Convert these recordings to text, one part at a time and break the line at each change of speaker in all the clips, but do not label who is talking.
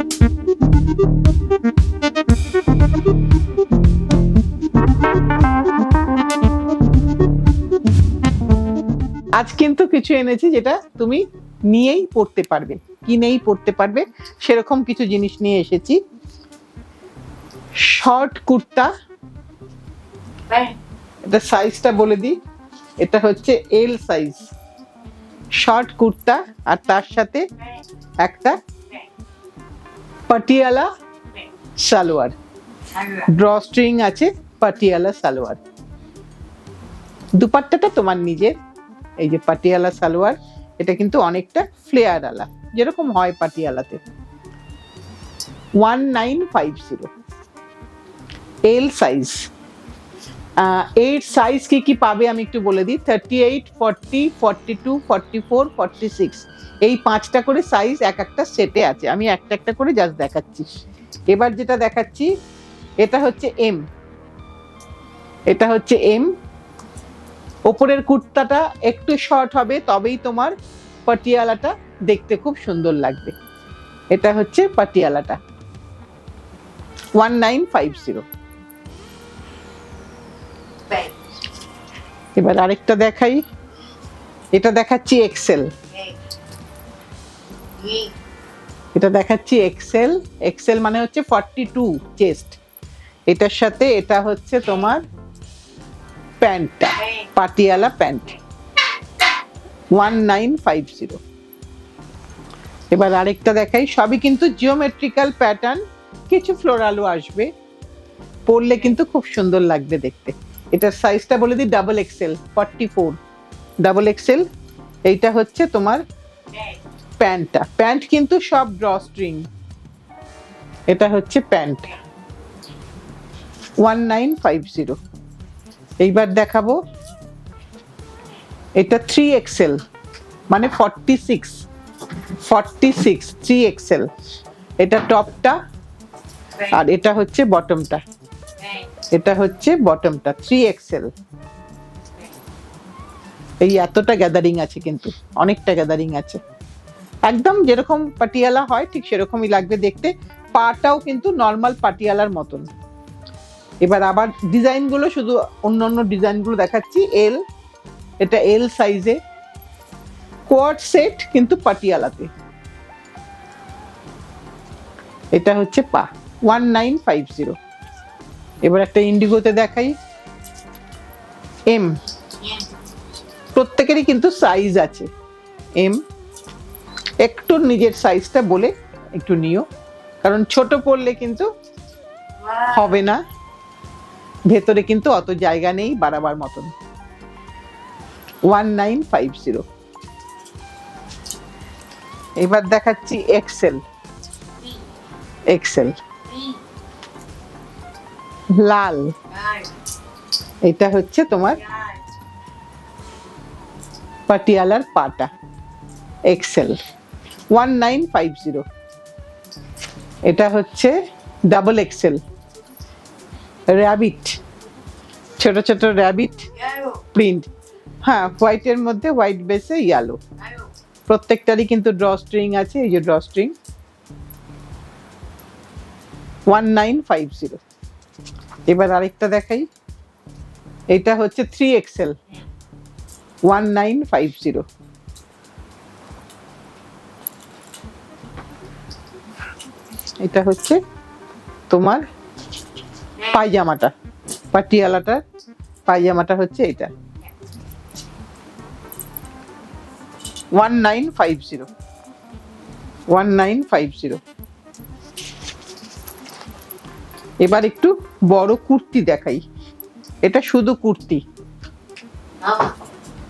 আজ কিন্তু কিছু এনেছি যেটা তুমি নিয়েই পড়তে পারবে, কিনেই পড়তে পারবে, সেরকম কিছু জিনিস নিয়ে এসেছি। শর্ট কুর্তা, এটা সাইজটা বলে দিই, এটা হচ্ছে এল সাইজ শর্ট কুর্তা, আর তার সাথে একটা পাটিয়ালা সালোয়ার, ড্রস্ট্রিং আছে, পাটিয়ালা সালোয়ার। দুপাট্টাটা তোমার নিজের। এই যে পাটিয়ালা সালোয়ার, এটা কিন্তু অনেকটা ফ্লেয়ার আলা, যেরকম হয় পাটিয়ালাতে। 1950 এল সাইজ। এর সাইজ কি কি পাবে আমি একটু বলে দিই। 38, 40, 42, 44, 46, এই 5টা করে সাইজ এক একটা সেটে আছে। আমি একটা একটা করে জাস্ট দেখাচ্ছি। এবার যেটা দেখাচ্ছি, এটা হচ্ছে এম, এটা হচ্ছে এম। ওপরের কুর্তাটা একটু শর্ট হবে, তবেই তোমার পাটিয়ালাটা দেখতে খুব সুন্দর লাগবে। এটা হচ্ছে পাটিয়ালাটা 1950। এবার আরেকটা দেখাই, এটা দেখাচ্ছি এক্সেল, এটা দেখাচ্ছি এক্সেল। এক্সেল মানে হচ্ছে 42 চেস্ট। এটার সাথে এটা হচ্ছে তোমার প্যান্টটা, পাটিয়ালা প্যান্ট 1950। এবার আরেকটা দেখাই, সবই কিন্তু জিওমেট্রিক্যাল প্যাটার্ন, কিছু ফ্লোরালও আসবে, পরলে কিন্তু খুব সুন্দর লাগবে দেখতে। এটার সাইজটা বলে দিই, ডাবল এক্সেল 44, ডাবল এক্সেল। এইটা হচ্ছে তোমার প্যান্টটা, প্যান্ট কিন্তু সব ড্রস্ট্রিং। এটা হচ্ছে প্যান্ট 1950। এইবার দেখাবো, এটা 3XL মানে 46, 3XL। এটা টপটা, আর এটা হচ্ছে বটমটা, এটা হচ্ছে বটমটা 3XL। এই এতটা গ্যাদারিং আছে, কিন্তু অনেকটা গ্যাদারিং আছে, একদম যেরকম পাটিয়ালা হয় ঠিক সেরকমই লাগবে দেখতে। পাটাও কিন্তু নর্মাল পাটিয়ালার মতন। এবার আবার ডিজাইন গুলো, শুধু অন্য অন্য ডিজাইন গুলো দেখাচ্ছি। এল, এটা এল সাইজে, কোয়াড সেট কিন্তু পাটিয়ালাতে। এটা হচ্ছে পা 1950। এবার একটা ইন্ডিগোতে দেখাই, এম। প্রত্যেকেরই কিন্তু সাইজ আছে এম। একটু নিজের সাইজটা বলে একটু নিও, কারণ ছোট পড়লে কিন্তু হবে না, ভেতরে কিন্তু অত জায়গা নেই বাড়াবার মতন। 1950। এবার দেখাচ্ছি এক্সেল, এক্সেল লাল, এটা হচ্ছে তোমার পাটিয়ালার পাটা, এক্সেল 1950। এটা হচ্ছে ডাবল এক্সেল র্যাবিট, ছোট ছোট র্যাবিট প্রিন্ট, হ্যাঁ হোয়াইটের মধ্যে হোয়াইট বেসে ইয়েলো। প্রত্যেকটারই কিন্তু ড্রস্ট্রিং আছে, এই যে ড্রস্ট্রিং 1950। এবার আরেকটা দেখাই, এটা হচ্ছে 3XL 1950। এটা হচ্ছে তোমার পায়জামাটা, পাটিয়ালাটা পায়জামাটা হচ্ছে এটা 1950, 1950। এবার একটু বড় কুর্তি দেখাই, এটা শুধু কুর্তি,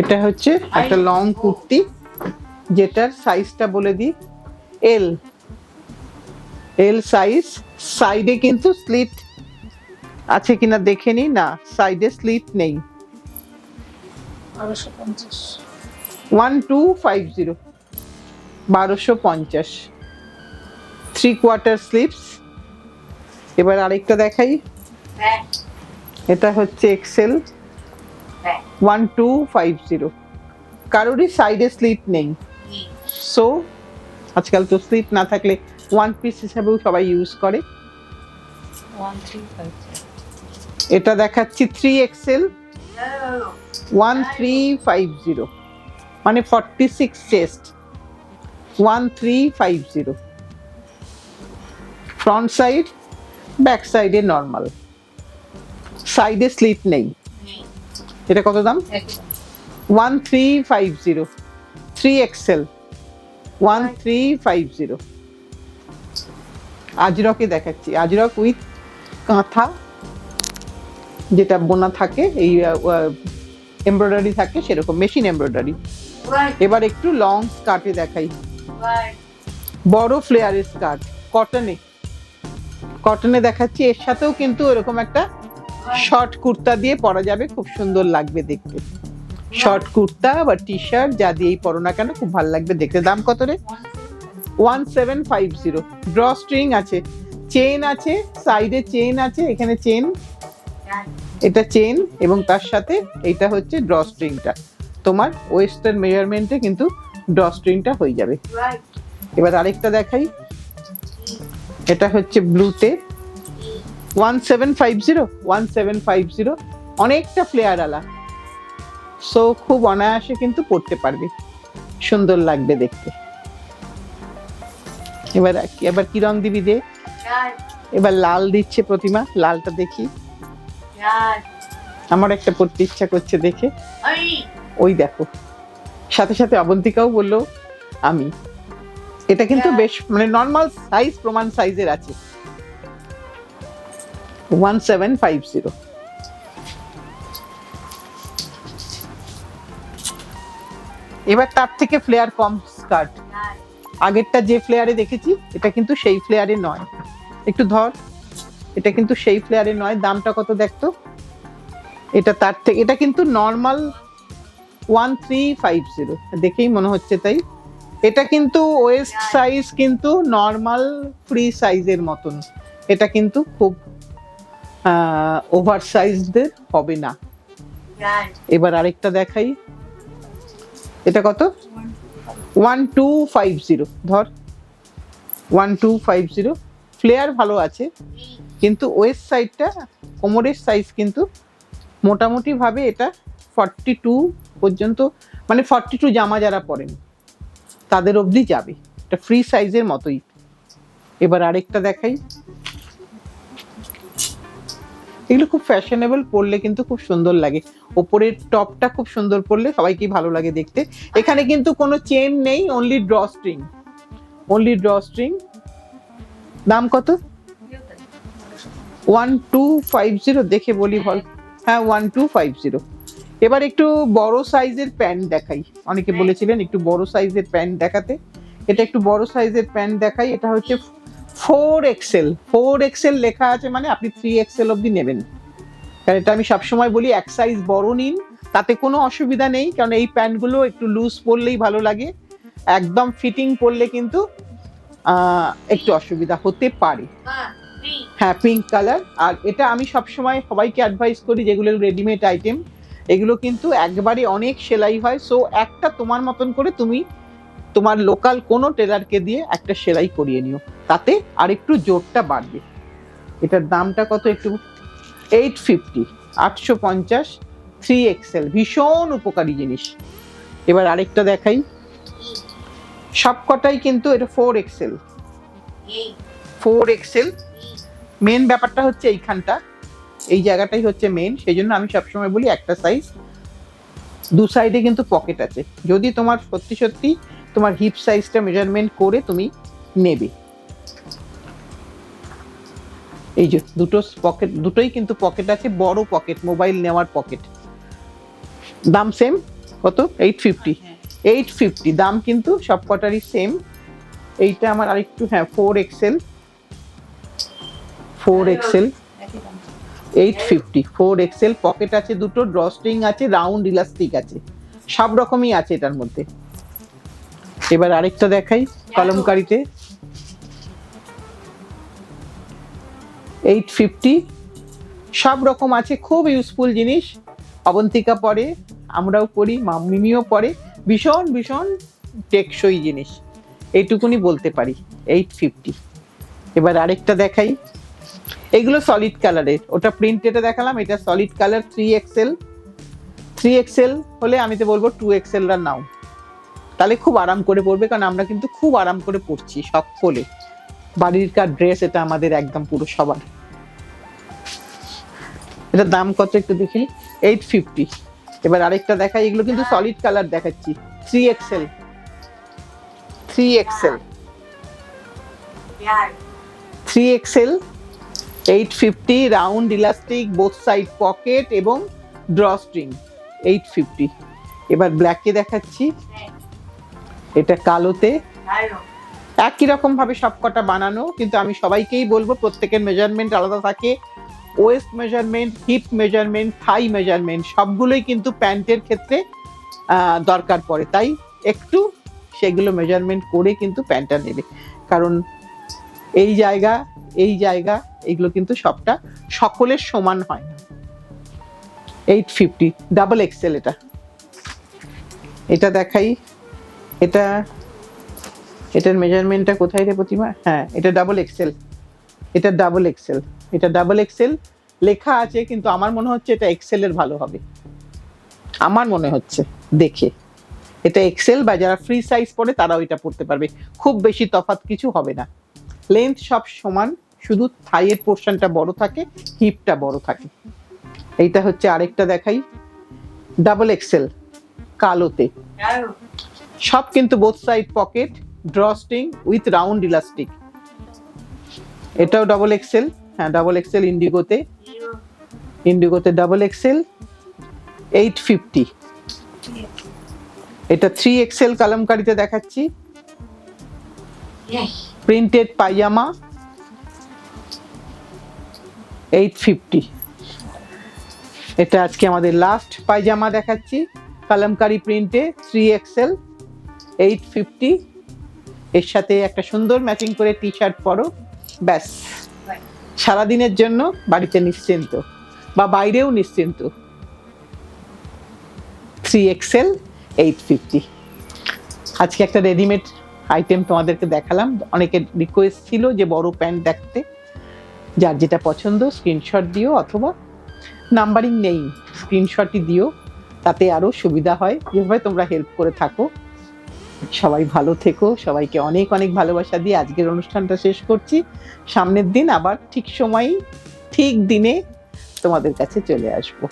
এটা হচ্ছে একটা লং কুর্তি, যেটার সাইজটা বলে দিই, এল, এল সাইজ। সাইডে কিন্তু স্লিট আছে কিনা দেখে নি, না সাইডে স্লিট নেই। 1250, 1250, 3/4 স্লিভস। এবার আরেকটা দেখাই, এটা হচ্ছে এক্সেল 1250। কারোরই সাইডে স্লিট নেই, সো আজকাল তো স্লিট না থাকলে ওয়ান পিস হিসাবেও সবাই ইউজ করে।
1350
এটা দেখাচ্ছি 3XL 1350, মানে 46 চেস্ট, 1350। ফ্রন্ট সাইড, ব্যাক সাইডে নর্মাল, সাইডে স্লিট নেই। এটা কত দাম? 1350, 3XL 1350। আজরকে দেখাচ্ছি, আজরক উইথ কাঁথা, যেটা বোনা থাকে, এই এমব্রয়ডারি থাকে সেরকম, মেশিন এমব্রয়ডারি। এবার একটু লং স্কার্টে দেখাই, বড় ফ্লেয়ারের স্কার্ট, কটনে, কটনে দেখাচ্ছি। এর সাথেও কিন্তু এরকম একটা শর্ট কুর্তা দিয়ে পরা যাবে, খুব সুন্দর লাগবে দেখতে। শর্ট কুর্তা বা টি শার্ট যা দিয়েই পরো না কেন খুব ভালো লাগবে দেখতে। দাম কত রে? 1750। ড্র স্ট্রিং আছে, চেন আছে, সাইডে চেন আছে, এখানে চেন, এটা চেন, এবং তার সাথে এইটা হচ্ছে ড্র স্ট্রিংটা। তোমার ওয়েস্টার্ন মেজারমেন্টে কিন্তু ড্র স্ট্রিংটা হয়ে যাবে। এবার আরেকটা দেখাই, এটা হচ্ছে ব্লুতে 1750, অনেকটা ফ্লেয়ার আলা, সো খুব অনায়াসে কিন্তু পড়তে পারবে, সুন্দর লাগবে দেখতে। এবার কি রং দিবি দে? এবার লাল দিচ্ছে প্রতিমা, লালটা দেখি, আমার একটা পড়তে ইচ্ছা করছে দেখে। ওই দেখো, সাথে সাথে অবন্তিকাও বললো আমি। এটা কিন্তু বেশ মানে নর্মাল সাইজ, প্রমাণ সাইজের আছে। 1750। এবার তার থেকে ফ্লেয়ার কম স্কার্ট, আগেরটা যে ফ্লেয়ারে দেখেছি এটা কিন্তু সেই ফ্লেয়ারে নয়। একটু ধর, এটা কিন্তু সেই ফ্লেয়ারে নয়। দামটা কত দেখতো? এটা তার থেকে, এটা কিন্তু নর্মাল 1350, দেখেই মনে হচ্ছে তাই। এটা কিন্তু ওয়েস্ট সাইজ কিন্তু নর্মাল ফ্রি সাইজের মতন, এটা কিন্তু খুব ওভার সাইজদের হবে না। এবার আরেকটা দেখাই, এটা কত? 1250, ধর 1250। ফ্লেয়ার ভালো আছে, কিন্তু ওয়েস্ট সাইডটা, কোমরের সাইজ কিন্তু মোটামুটি ভাবে এটা 42 পর্যন্ত, মানে 42 জামা যারা পরেন তাদের অবধি যাবে, এটা ফ্রি সাইজের মতোই। এবার আরেকটা দেখাই, এগুলো খুব ফ্যাশনেবল, পরলে কিন্তু খুব সুন্দর লাগে। ওপরের টপটা খুব সুন্দর পরলে সবাইকেই ভালো লাগে দেখতে। এখানে কিন্তু কোনো চেন নেই, only draw string, only draw string. দাম কত? 1250, দেখে বলি বল। হ্যাঁ 1250। এবার একটু বড় সাইজের প্যান্ট দেখাই, অনেকে বলেছিলেন একটু বড় সাইজের প্যান্ট দেখাতে। এটা একটু বড় সাইজের প্যান্ট দেখাই, এটা হচ্ছে 4XL, 4XL লেখা আছে মানে আপনি 3XL অবধি নেবেন। কারণ এটা আমি সবসময় বলি এক সাইজ বড় নিন, তাতে কোনো অসুবিধা নেই, কারণ এই প্যান্টগুলো একটু লুজ পরলেই ভালো লাগে, একদম ফিটিং পরলে কিন্তু একটু অসুবিধা হতে পারে। হ্যাঁ পিঙ্ক কালার। আর এটা আমি সবসময় সবাইকে অ্যাডভাইস করি, যেগুলো রেডিমেড আইটেম এগুলো কিন্তু একবারে অনেক সেলাই হয়, সো একটা তোমার মতন করে তুমি তোমার লোকাল কোনো টেলারকে দিয়ে একটা সেলাই করিয়ে নিও, তাতে আর একটু জোরটা বাড়বে। এটার দামটা কত একটু? 850, 850, 3XL, ভীষণ উপকারী জিনিস। এবার আরেকটা দেখাই, সবকটাই কিন্তু এটা 4XL, 4XL। মেন ব্যাপারটা হচ্ছে এইখানটা, এই জায়গাটাই হচ্ছে মেন, সেই জন্য আমি সবসময় বলি একটা সাইজ। দু সাইডে কিন্তু পকেট আছে, যদি তোমার সত্যি সত্যি তোমার হিপ সাইজটা মেজারমেন্ট করে তুমি নেবে। এই যে দুটো পকেট, দুটোই কিন্তু পকেট আছে, বড় পকেট, মোবাইল নেওয়ার পকেট। দাম সেম, কত? 850, 850 দাম কিন্তু সবকটারই সেম। এইটা আমার আরেকটু, হ্যাঁ 4XL, 4XL 850, 4XL, পকেট আছে দুটো, ড্র স্ট্রিং আছে, রাউন্ড ইলাস্টিক আছে, সব রকমই আছে এটার মধ্যে। এবার আরেকটা দেখাই কলমকারিতে, 850, সব রকম আছে, খুব ইউজফুল জিনিস। অবন্তিকা পরে, আমরাও পরি, মিমিও পরে, ভীষণ ভীষণ টেকসই জিনিস, এইটুকুনি বলতে পারি। 850। এবার আরেকটা দেখাই, এগুলো সলিড কালারের, ওটা প্রিন্টেডে দেখালাম, এটা সলিড কালার 3XL। 3XL হলে আমি তো বলবো 2XL রা নাও, তাহলে খুব আরাম করে পরবে, কারণ আমরা কিন্তু খুব আরাম করে পরছি সকলে, বাড়ির কার ড্রেস এটা আমাদের একদম পুরো সবার। এটার দাম কত একটু দেখি, 850। এবার আরেকটা দেখাই, এগুলো কিন্তু সলিড কালার দেখাচ্ছি, 3XL। 3XL 850, round elastic, both side pocket এবং ড্রস্ট্রিং, 850। এবার ব্ল্যাকে দেখাচ্ছি, এটা কালোতে, একই রকম ভাবে সবকটা বানানো, কিন্তু আমি সবাইকেই বলবো প্রত্যেকের মেজারমেন্ট আলাদা থাকে, ওয়েস্ট মেজারমেন্ট, হিপ মেজারমেন্ট, থাই মেজারমেন্ট সবগুলোই কিন্তু প্যান্টের ক্ষেত্রে দরকার পড়ে, তাই একটু সেগুলো মেজারমেন্ট করে কিন্তু প্যান্টটা নেবে, কারণ এই জায়গা এইগুলো কিন্তু সবটা সকলের সমান হয় না। 850, ডাবল এক্সেল। এটা দেখাই, এটার মেজারমেন্টটা কোথায় রে প্রতিমা? হ্যাঁ, এটা ডাবল এক্সেল। এটা ডাবল এক্সেল লেখা আছে, কিন্তু আমার মনে হচ্ছে এটা এক্সেল এর ভালো হবে, আমার মনে হচ্ছে দেখে। এটা এক্সেল বা যারা ফ্রি সাইজ পরে তারাও এটা পড়তে পারবে, খুব বেশি তফাৎ কিছু হবে না, লেন্থ সব সমান, শুধু থাইয়ের পোর্শনটা বড় থাকে, হিপটা বড় থাকে। এইটা হচ্ছে আরেকটা দেখাই, ডাবল এক্সেল কালোতে, সব কিন্তু both side pocket, drawstring with round elastic. এটাও ডাবল এক্সেল, হ্যাঁ ডাবল এক্সেল, ইন্ডিগোতে ডাবল এক্সেল, 850। এটা 3XL কালামকারীতে দেখাচ্ছি, প্রিন্টেড পায়জামা, 850। এটা আজকে আমাদের লাস্ট পায়জামা দেখাচ্ছি, কালামকারী প্রিন্টে, 3XL, 850। এর সাথে একটা সুন্দর ম্যাচিং করে টি শার্ট পরো, ব্যাস সারাদিনের জন্য বাড়িতে নিশ্চিন্ত বা বাইরেও নিশ্চিন্ত। 3XL, 850। আজকে একটা রেডিমেড আইটেম তোমাদেরকে দেখালাম, অনেকের রিকোয়েস্ট ছিল যে বড় প্যান্ট দেখতে, যার যেটা পছন্দ স্ক্রিনশট দিও, অথবা নাম্বারিং নেই স্ক্রিনশটই দিও, তাতে আরো সুবিধা হয়, যেভাবে তোমরা হেল্প করে থাকো। সবাই ভালো থেকো, সবাইকে অনেক অনেক ভালোবাসা দিয়ে আজকের অনুষ্ঠানটা শেষ করছি। সামনের দিন আবার ঠিক সময় ঠিক দিনে তোমাদের কাছে চলে আসবো।